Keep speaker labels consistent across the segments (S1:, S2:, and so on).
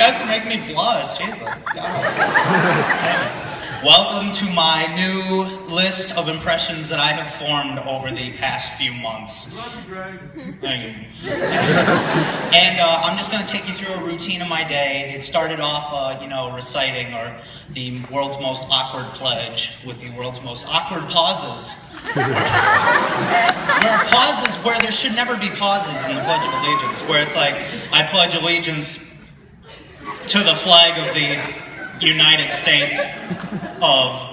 S1: guys make me blush. Jesus. God. Welcome to my new list of impressions that I have formed over the past few months.
S2: Love you, Greg.
S1: Thank you. And I'm just going to take you through a routine of my day. It started off, reciting the world's most awkward pledge with the world's most awkward pauses. There are pauses where there should never be pauses in the Pledge of Allegiance, where it's like, I pledge allegiance to the flag of the United States of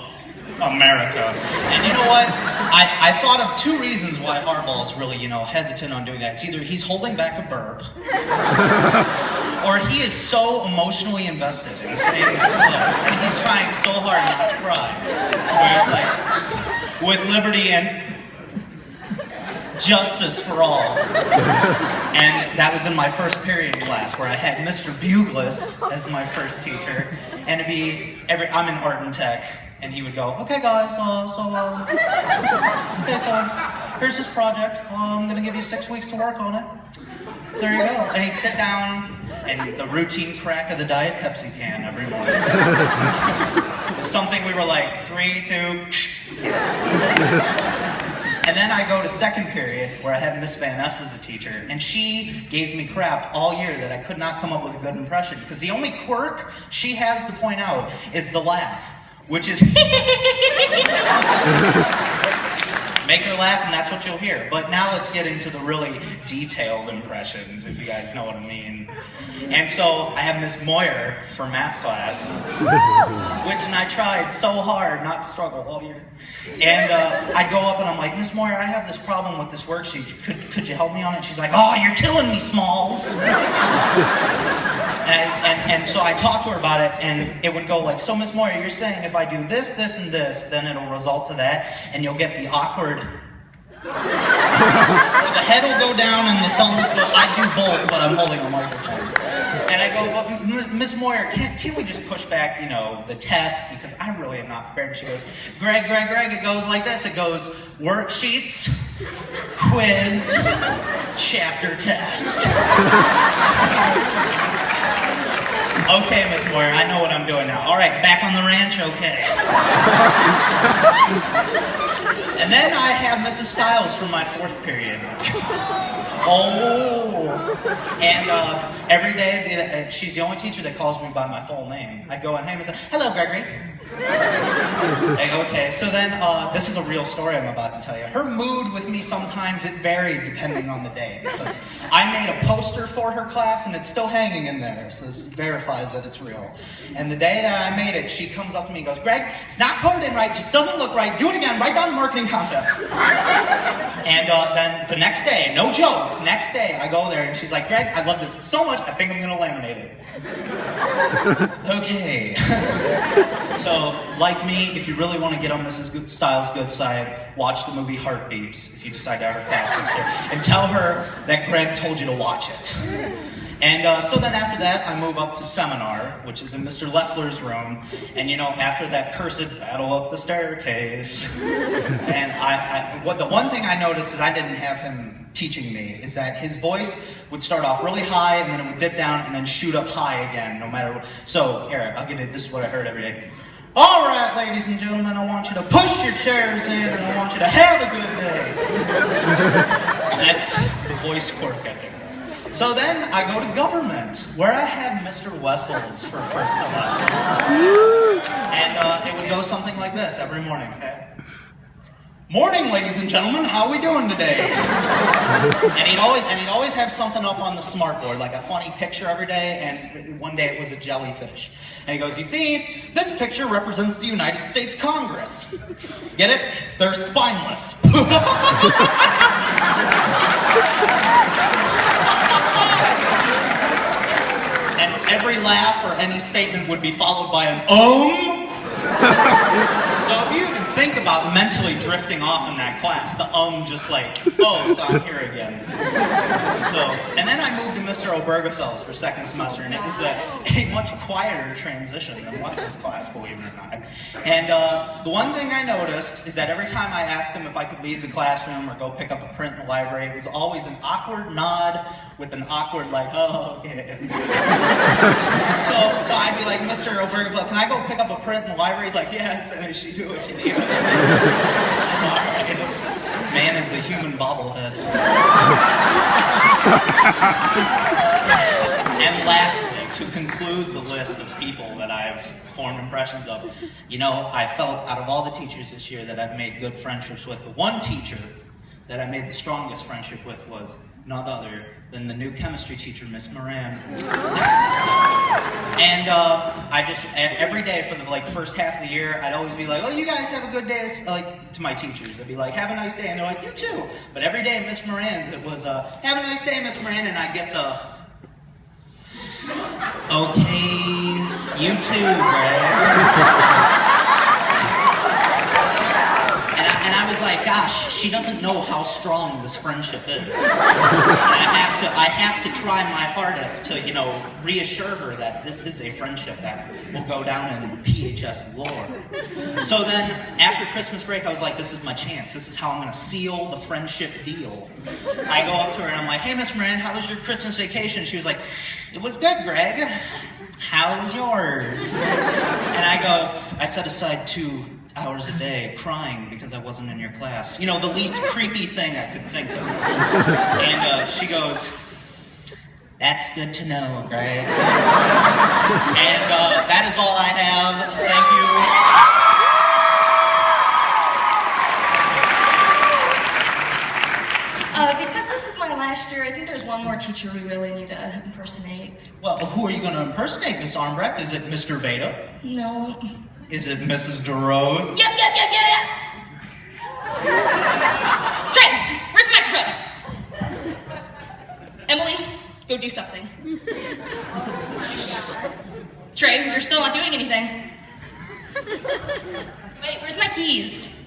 S1: America. And you know what? I thought of two reasons why Harbaugh is really, hesitant on doing that. It's either he's holding back a burp, or he is so emotionally invested in saying this quote, and he's trying so hard not to cry. Where it's like, with liberty and justice for all. And that was in my first period class where I had Mr. Buglis as my first teacher. And it'd be I'm in art and tech, and he would go, okay guys, here's this project. I'm gonna give you 6 weeks to work on it. There you go. And he'd sit down, and the routine crack of the Diet Pepsi can every morning. It was something we were like, 3, 2, And then I go to second period where I have Miss Van Ness as a teacher, and she gave me crap all year that I could not come up with a good impression, because the only quirk she has to point out is the laugh, which is make her laugh and that's what you'll hear. But now let's get into the really detailed impressions, if you guys know what I mean. And so I have Miss Moyer for math class, which I tried so hard not to struggle all year. And I go up and I'm like, Miss Moyer, I have this problem with this worksheet. Could you help me on it? She's like, oh, you're killing me, Smalls. And so I talked to her about it, and it would go like, so Miss Moyer, you're saying if I do this, this, and this, then it'll result to that, and you'll get the awkward. The head will go down and the thumb will go. I do both, but I'm holding a microphone. And I go, well, Miss Moyer, can't we just push back, the test, because I really am not prepared. And she goes, Greg, it goes like this. It goes, worksheets, quiz, chapter test. Okay, Miss Moyer, I know what I'm doing now. All right, back on the ranch, okay. And then I have Mrs. Stiles for my fourth period. And every day, she's the only teacher that calls me by my full name. I go and, hey, Mrs. Hello, Gregory. Okay, so then this is a real story I'm about to tell you. Her mood with me sometimes, it varied depending on the day, because I made a poster for her class and it's still hanging in there, so this verifies that it's real. And the day that I made it, she comes up to me and goes, Greg, it's not coded in right, just doesn't look right, do it again, write down the marketing concept. And then the next day, no joke, next day I go there and she's like, Greg, I love this so much, I think I'm gonna laminate it. Okay. So, like me, if you really want to get on Mrs. Stiles' good side, watch the movie Heartbeats, if you decide to have her class next year, and tell her that Greg told you to watch it. And so then after that, I move up to seminar, which is in Mr. Leffler's room, and after that cursed battle up the staircase, and the one thing I noticed is I didn't have him teaching me, is that his voice would start off really high, and then it would dip down, and then shoot up high again, no matter what. So, here, I'll give you, this is what I heard every day. All right, ladies and gentlemen, I want you to push your chairs in, and I want you to have a good day. That's the voice quirk, I think. So then I go to government, where I have Mr. Wessels for first semester. And it would go something like this every morning, okay? Morning, ladies and gentlemen, how are we doing today? And he'd always have something up on the smartboard, like a funny picture every day, and one day it was a jellyfish. And he goes, you see, this picture represents the United States Congress. Get it? They're spineless. And every laugh or any statement would be followed by an So if you even think about mentally drifting off in that class, the just like, oh, so I'm here again. So, and then I moved to Mr. Obergefell's for second semester, and it was a much quieter transition than Wesley's class, believe it or not. And the one thing I noticed is that every time I asked him if I could leave the classroom or go pick up a print in the library, it was always an awkward nod with an awkward like, oh, okay. So I'd be like, Mr. Obergefell, can I go pick up a print in the library? He's like, yes, and she do what you need. Man is a human bobblehead. And lastly, to conclude the list of people that I've formed impressions of, you know, I felt out of all the teachers this year that I've made good friendships with, the one teacher that I made the strongest friendship with was none other than the new chemistry teacher, Miss Moran. And I just, every day for the first half of the year, I'd always be like, oh, you guys have a good day, like, to my teachers. I'd be like, have a nice day, and they're like, you too. But every day at Miss Moran's, it was, have a nice day, Miss Moran, and I'd get the, okay, you too, right? And I was like, gosh, she doesn't know how strong this friendship is. And I have to try my hardest to, you know, reassure her that this is a friendship that will go down in PHS lore. So then, after Christmas break, I was like, this is my chance. This is how I'm going to seal the friendship deal. I go up to her and I'm like, hey, Miss Moran, how was your Christmas vacation? She was like, it was good, Greg. How was yours? And I set aside 2 hours a day crying because I wasn't in your class. You know, the least creepy thing I could think of. And she goes, that's good to know, Greg. And that is all I have. Thank
S2: you. Because this is my last year, I think there's one more teacher we really need to impersonate.
S1: Well, who are you going to impersonate, Miss Armbrecht? Is it Mr. Veda?
S2: No.
S1: Is it Mrs. DeRose?
S2: Yep. Trey, where's the microphone? Emily, go do something. Trey, you're still not doing anything. Wait, where's my keys?